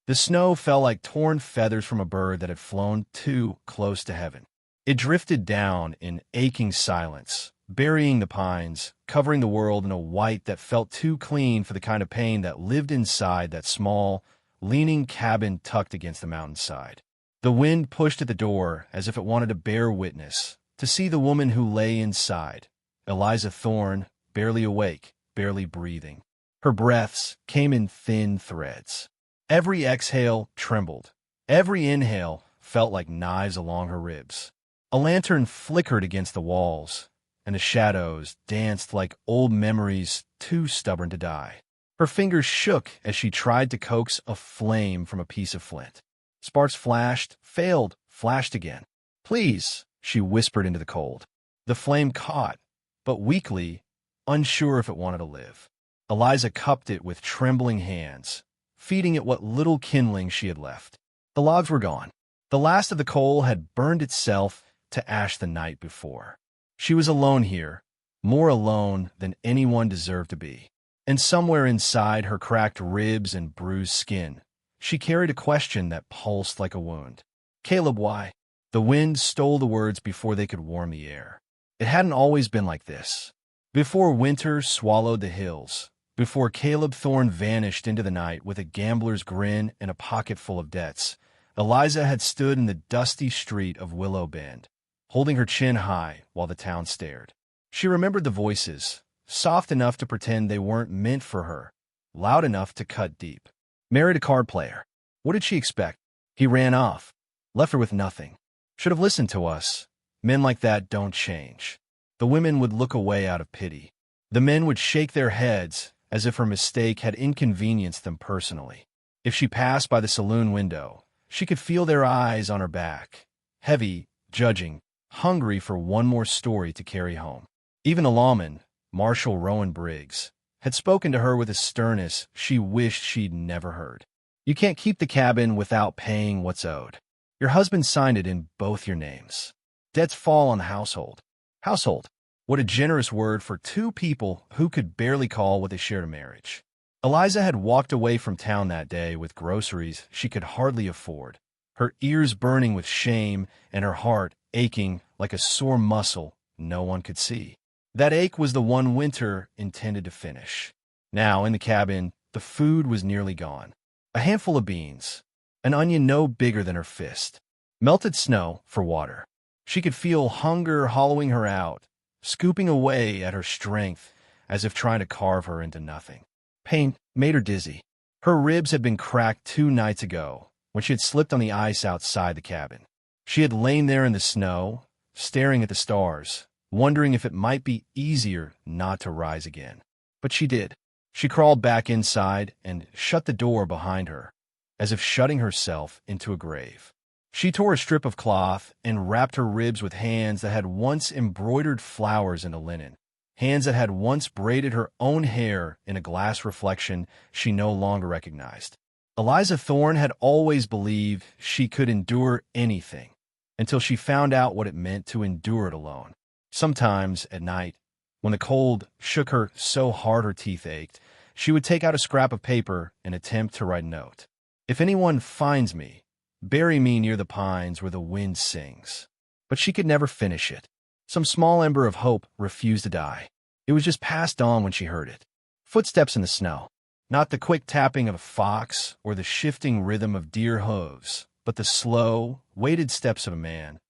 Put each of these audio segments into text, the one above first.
The snow fell like torn feathers from a bird that had flown too close to heaven. It drifted down in aching silence, burying the pines, covering the world in a white that felt too clean for the kind of pain that lived inside that small, leaning cabin tucked against the mountainside. The wind pushed at the door as if it wanted to bear witness, to see the woman who lay inside, Eliza Thorne, barely awake, barely breathing. Her breaths came in thin threads. Every exhale trembled. Every inhale felt like knives along her ribs. A lantern flickered against the walls, and the shadows danced like old memories too stubborn to die. Her fingers shook as she tried to coax a flame from a piece of flint. Sparks flashed, failed, flashed again. "Please," she whispered into the cold. The flame caught, but weakly, unsure if it wanted to live. Eliza cupped it with trembling hands, feeding it what little kindling she had left. The logs were gone. The last of the coal had burned itself to ash the night before. She was alone here, more alone than anyone deserved to be. And somewhere inside her cracked ribs and bruised skin, she carried a question that pulsed like a wound. "Caleb, why?" The wind stole the words before they could warm the air. It hadn't always been like this. Before winter swallowed the hills, before Caleb Thorne vanished into the night with a gambler's grin and a pocket full of debts, Eliza had stood in the dusty street of Willow Bend, holding her chin high while the town stared. She remembered the voices, soft enough to pretend they weren't meant for her, loud enough to cut deep. Married a card player. What did she expect? He ran off, left her with nothing. Should have listened to us. Men like that don't change. The women would look away out of pity. The men would shake their heads as if her mistake had inconvenienced them personally. If she passed by the saloon window, she could feel their eyes on her back, heavy, judging, hungry for one more story to carry home. Even the lawman, Marshal Rowan Briggs, had spoken to her with a sternness she wished she'd never heard. "You can't keep the cabin without paying what's owed. Your husband signed it in both your names. Debts fall on the household." Household. What a generous word for two people who could barely call what they shared a marriage. Eliza had walked away from town that day with groceries she could hardly afford, her ears burning with shame and her heart aching like a sore muscle no one could see. That ache was the one winter intended to finish. Now, in the cabin, the food was nearly gone. A handful of beans, an onion no bigger than her fist, melted snow for water. She could feel hunger hollowing her out, scooping away at her strength as if trying to carve her into nothing. Pain made her dizzy. Her ribs had been cracked 2 nights ago when she had slipped on the ice outside the cabin. She had lain there in the snow, staring at the stars, wondering if it might be easier not to rise again. But she did. She crawled back inside and shut the door behind her, as if shutting herself into a grave. She tore a strip of cloth and wrapped her ribs with hands that had once embroidered flowers into linen, hands that had once braided her own hair in a glass reflection she no longer recognized. Eliza Thorne had always believed she could endure anything, until she found out what it meant to endure it alone. Sometimes, at night, when the cold shook her so hard her teeth ached, she would take out a scrap of paper and attempt to write a note. "If anyone finds me, bury me near the pines where the wind sings." But she could never finish it. Some small ember of hope refused to die. It was just passed on when she heard it. Footsteps in the snow. Not the quick tapping of a fox or the shifting rhythm of deer hooves, but the slow, weighted steps of a man.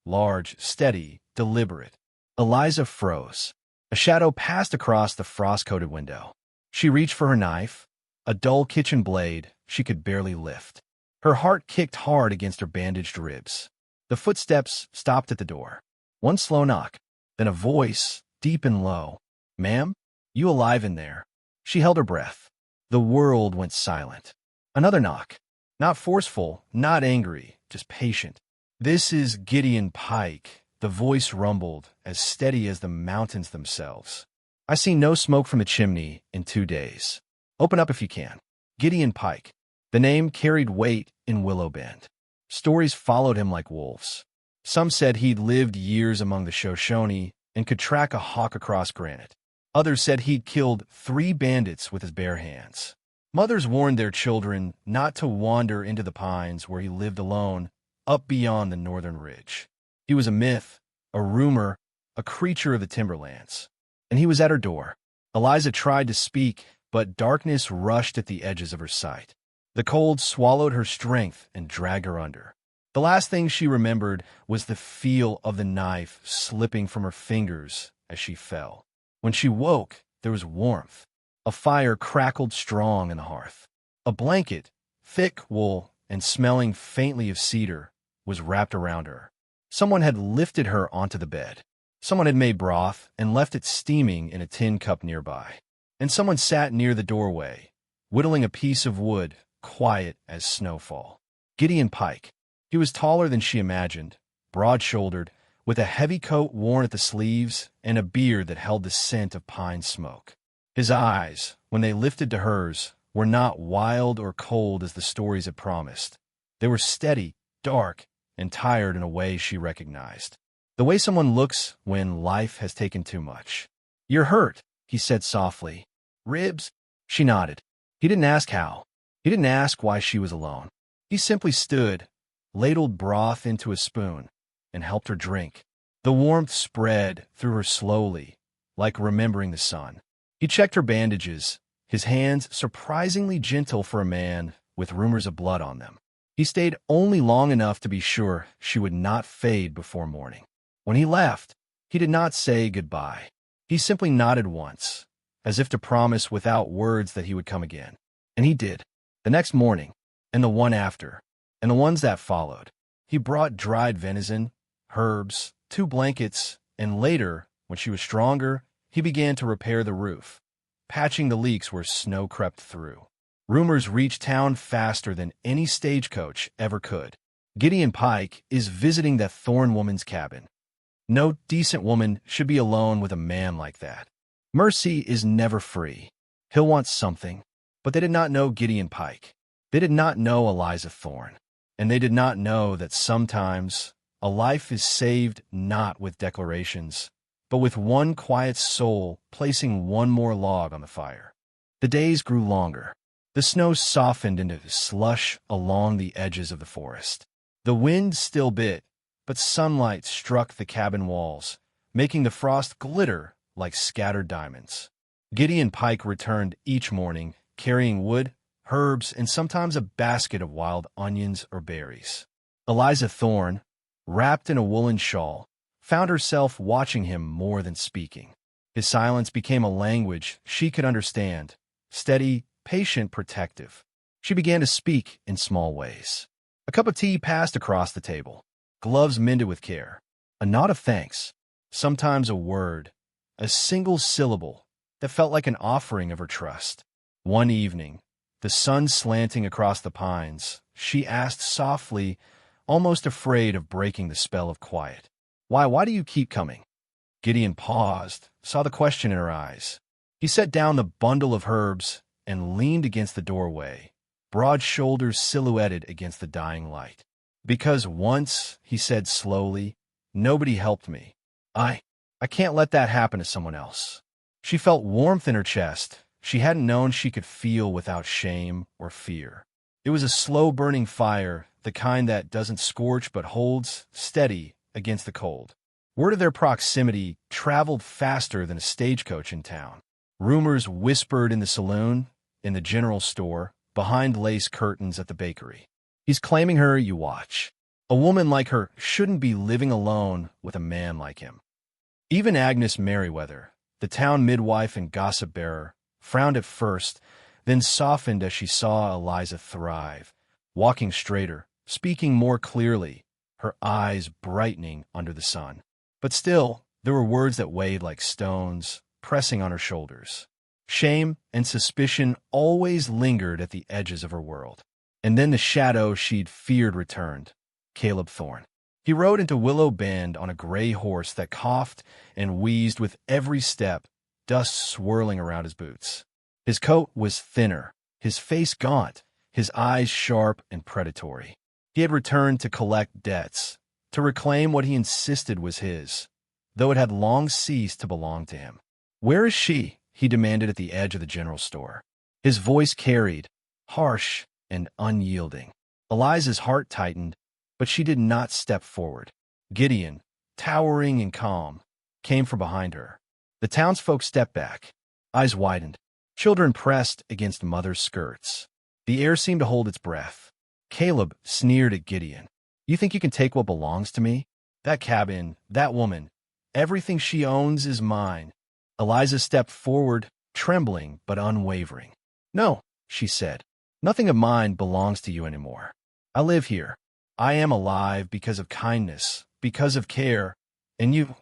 Large, steady, deliberate. Eliza froze. A shadow passed across the frost-coated window. She reached for her knife, a dull kitchen blade she could barely lift. Her heart kicked hard against her bandaged ribs. The footsteps stopped at the door. One slow knock, then a voice, deep and low. "Ma'am, you alive in there?" She held her breath. The world went silent. Another knock. Not forceful, not angry, just patient. "This is Gideon Pike," the voice rumbled, as steady as the mountains themselves. "I see no smoke from the chimney in 2 days. Open up if you can." Gideon Pike. The name carried weight in Willow Bend. Stories followed him like wolves. Some said he'd lived years among the Shoshone and could track a hawk across granite. Others said he'd killed 3 bandits with his bare hands. Mothers warned their children not to wander into the pines where he lived alone, up beyond the northern ridge. He was a myth, a rumor, a creature of the timberlands. And he was at her door. Eliza tried to speak, but darkness rushed at the edges of her sight. The cold swallowed her strength and dragged her under. The last thing she remembered was the feel of the knife slipping from her fingers as she fell. When she woke, there was warmth. A fire crackled strong in the hearth. A blanket, thick wool and smelling faintly of cedar, was wrapped around her. Someone had lifted her onto the bed. Someone had made broth and left it steaming in a tin cup nearby. And someone sat near the doorway, whittling a piece of wood, quiet as snowfall. Gideon Pike. He was taller than she imagined, broad-shouldered, with a heavy coat worn at the sleeves and a beard that held the scent of pine smoke. His eyes, when they lifted to hers, were not wild or cold as the stories had promised. They were steady, dark, and tired in a way she recognized. The way someone looks when life has taken too much. "You're hurt," he said softly. "Ribs?" She nodded. He didn't ask how. He didn't ask why she was alone. He simply stood, ladled broth into a spoon, and helped her drink. The warmth spread through her slowly, like remembering the sun. He checked her bandages, his hands surprisingly gentle for a man with rumors of blood on them. He stayed only long enough to be sure she would not fade before morning. When he left, he did not say goodbye. He simply nodded once, as if to promise without words that he would come again. And he did. The next morning, and the one after, and the ones that followed. He brought dried venison, herbs, 2 blankets, and later, when she was stronger, he began to repair the roof, patching the leaks where snow crept through. Rumors reached town faster than any stagecoach ever could. Gideon Pike is visiting that Thorn woman's cabin. No decent woman should be alone with a man like that. Mercy is never free. He'll want something. But they did not know Gideon Pike. They did not know Eliza Thorn. And they did not know that sometimes a life is saved not with declarations, but with one quiet soul placing one more log on the fire. The days grew longer. The snow softened into slush along the edges of the forest. The wind still bit, but sunlight struck the cabin walls, making the frost glitter like scattered diamonds. Gideon Pike returned each morning, carrying wood, herbs, and sometimes a basket of wild onions or berries. Eliza Thorn, wrapped in a woolen shawl, found herself watching him more than speaking. His silence became a language she could understand, steady, patient, protective. She began to speak in small ways. A cup of tea passed across the table, gloves mended with care, a nod of thanks, sometimes a word, a single syllable that felt like an offering of her trust. One evening, the sun slanting across the pines, she asked softly, almost afraid of breaking the spell of quiet, Why do you keep coming?" Gideon paused, saw the question in her eyes. He set down the bundle of herbs and leaned against the doorway, broad shoulders silhouetted against the dying light. "Because once," he said slowly, "nobody helped me. I can't let that happen to someone else." She felt warmth in her chest she hadn't known she could feel without shame or fear. It was a slow-burning fire, the kind that doesn't scorch but holds steady against the cold. Word of their proximity traveled faster than a stagecoach in town. Rumors whispered in the saloon, in the general store, behind lace curtains at the bakery. "He's claiming her, you watch. A woman like her shouldn't be living alone with a man like him." Even Agnes Merriweather, the town midwife and gossip bearer, frowned at first, then softened as she saw Eliza thrive, walking straighter, speaking more clearly, her eyes brightening under the sun. But still, there were words that weighed like stones, pressing on her shoulders. Shame and suspicion always lingered at the edges of her world. And then the shadow she'd feared returned, Caleb Thorne. He rode into Willow Bend on a gray horse that coughed and wheezed with every step, dust swirling around his boots. His coat was thinner, his face gaunt, his eyes sharp and predatory. He had returned to collect debts, to reclaim what he insisted was his, though it had long ceased to belong to him. "Where is she?" he demanded at the edge of the general store. His voice carried, harsh and unyielding. Eliza's heart tightened, but she did not step forward. Gideon, towering and calm, came from behind her. The townsfolk stepped back, eyes widened. Children pressed against mother's skirts. The air seemed to hold its breath. Caleb sneered at Gideon. "You think you can take what belongs to me? That cabin, that woman, everything she owns is mine." Eliza stepped forward, trembling but unwavering. "No," she said. "Nothing of mine belongs to you anymore. I live here. I am alive because of kindness, because of care, and you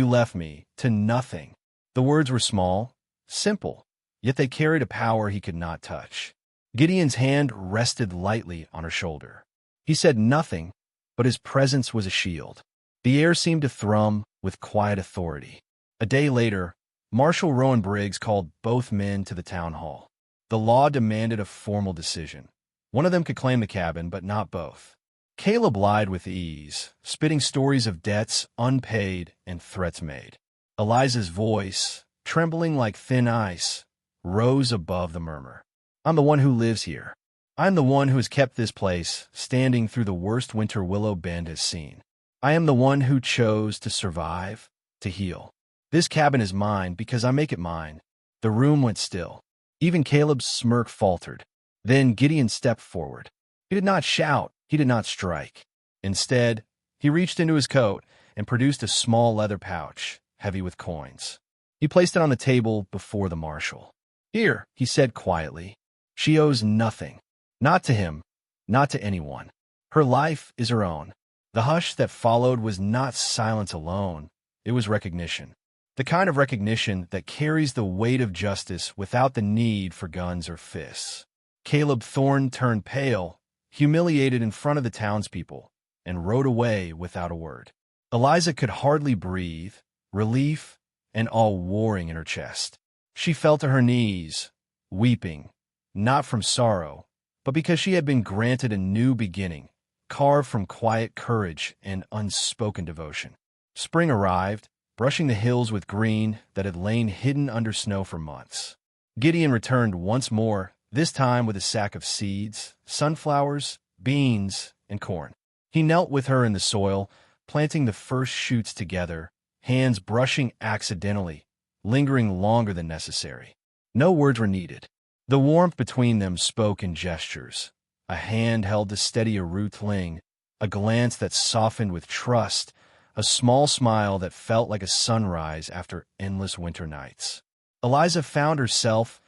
left me to nothing." The words were small, simple, yet they carried a power he could not touch. Gideon's hand rested lightly on her shoulder. He said nothing, but his presence was a shield. The air seemed to thrum with quiet authority. A day later, Marshal Rowan Briggs called both men to the town hall. The law demanded a formal decision. One of them could claim the cabin, but not both. Caleb lied with ease, spitting stories of debts unpaid and threats made. Eliza's voice, trembling like thin ice, rose above the murmur. "I'm the one who lives here. I'm the one who has kept this place standing through the worst winter Willow Bend has seen. I am the one who chose to survive, to heal. This cabin is mine because I make it mine." The room went still. Even Caleb's smirk faltered. Then Gideon stepped forward. He did not shout. He did not strike. Instead, he reached into his coat and produced a small leather pouch, heavy with coins. He placed it on the table before the marshal. "Here," he said quietly. "She owes nothing. Not to him, not to anyone. Her life is her own." The hush that followed was not silence alone. It was recognition. The kind of recognition that carries the weight of justice without the need for guns or fists. Caleb Thorne turned pale, humiliated in front of the townspeople, and rode away without a word. Eliza could hardly breathe, relief and awe warring in her chest. She fell to her knees, weeping, not from sorrow, but because she had been granted a new beginning, carved from quiet courage and unspoken devotion. Spring arrived, brushing the hills with green that had lain hidden under snow for months. Gideon returned once more, this time with a sack of seeds, sunflowers, beans, and corn. He knelt with her in the soil, planting the first shoots together, hands brushing accidentally, lingering longer than necessary. No words were needed. The warmth between them spoke in gestures. A hand held to steady a rootling, a glance that softened with trust, a small smile that felt like a sunrise after endless winter nights. Eliza found herself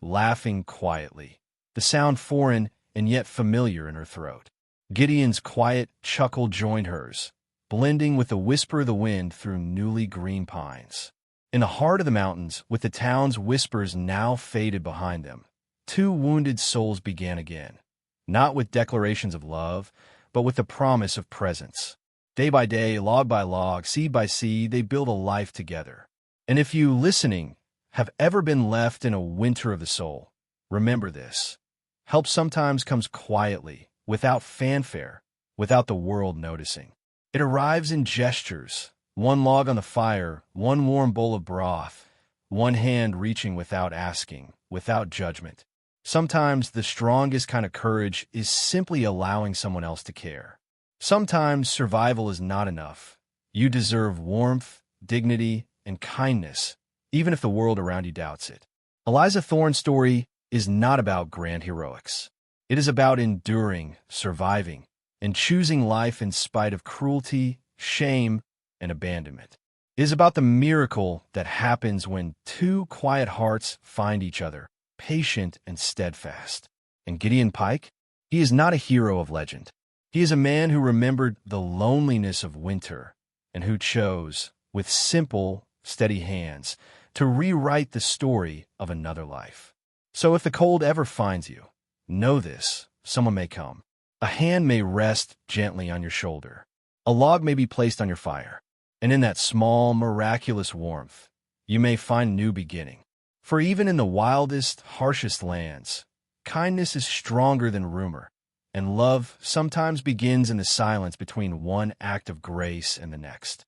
laughing quietly, the sound foreign and yet familiar in her throat. Gideon's quiet chuckle joined hers, blending with the whisper of the wind through newly green pines. In the heart of the mountains, with the town's whispers now faded behind them, two wounded souls began again, not with declarations of love, but with the promise of presence. Day by day, log by log, seed by seed, they build a life together. And if you, listening, have ever been left in a winter of the soul, remember this. Help sometimes comes quietly, without fanfare, without the world noticing. It arrives in gestures, one log on the fire, one warm bowl of broth, one hand reaching without asking, without judgment. Sometimes the strongest kind of courage is simply allowing someone else to care. Sometimes survival is not enough. You deserve warmth, dignity, and kindness, even if the world around you doubts it. Eliza Thorne's story is not about grand heroics. It is about enduring, surviving, and choosing life in spite of cruelty, shame, and abandonment. It is about the miracle that happens when two quiet hearts find each other, patient and steadfast. And Gideon Pike? He is not a hero of legend. He is a man who remembered the loneliness of winter and who chose, with simple, steady hands, to rewrite the story of another life. So if the cold ever finds you, know this, someone may come. A hand may rest gently on your shoulder. A log may be placed on your fire. And in that small, miraculous warmth, you may find a new beginning. For even in the wildest, harshest lands, kindness is stronger than rumor, and love sometimes begins in the silence between one act of grace and the next.